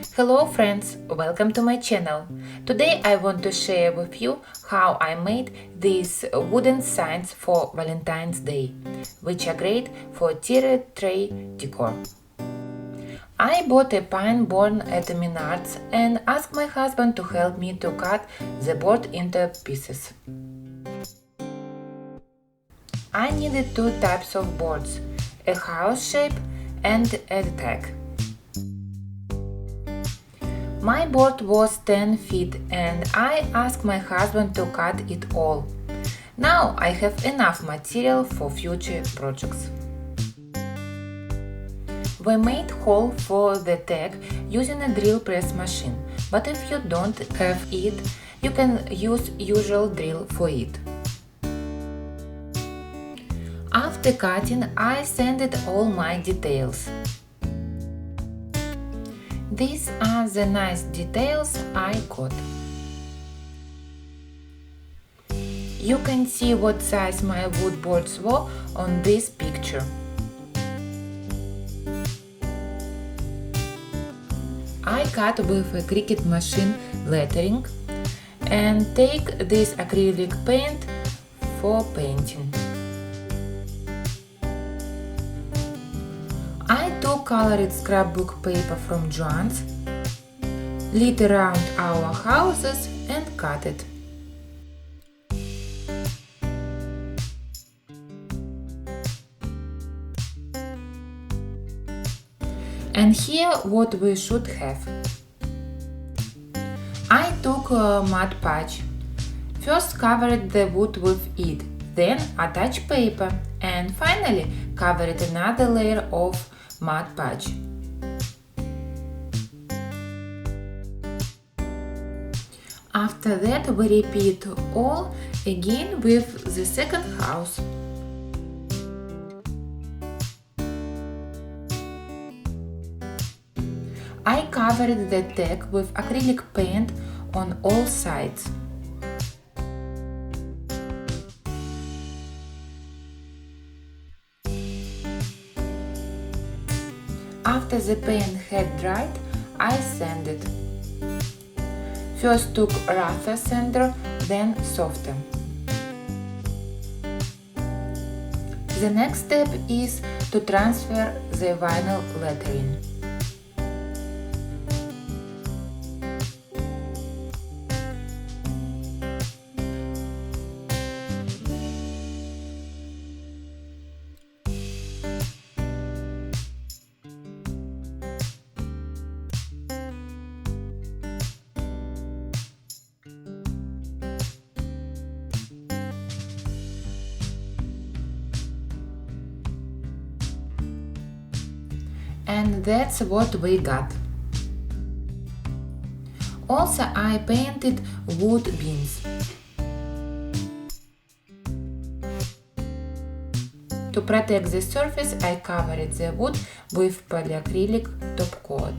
Hello friends, welcome to my channel. Today I want to share with you how I made these wooden signs for Valentine's Day, which are great for tier tray decor. I bought a pine board at Menards and asked my husband to help me to cut the board into pieces. I needed two types of boards, a house shape and a tag. My board was 10 feet and I asked my husband to cut it all. Now I have enough material for future projects. We made hole for the tag using a drill press machine, but if you don't have it, you can use usual drill for it. After cutting, I sanded all my details. These are the nice details I got. You can see what size my wood boards were on this picture. I cut with a Cricut machine lettering and take this acrylic paint for painting. I took colored scrapbook paper from Joann's, lit around our houses and cut it. And here what we should have. I took Mod Podge. First covered the wood with it, then attached paper and finally covered another layer of Mod Podge. After that we repeat all again with the second house. I covered the tag with acrylic paint on all sides. After the paint had dried, I sanded. First took rougher sander, then softer. The next step is to transfer the vinyl lettering. And that's what we got. Also, I painted wood beams. To protect the surface, I covered the wood with polyacrylic top coat.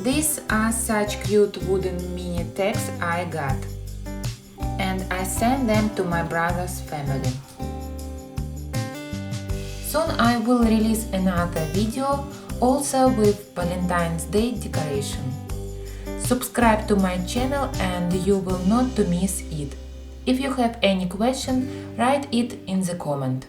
These are such cute wooden mini tags I got, and I sent them to my brother's family. Soon I will release another video also with Valentine's Day decoration. Subscribe to my channel and you will not miss it. If you have any question, write it in the comment.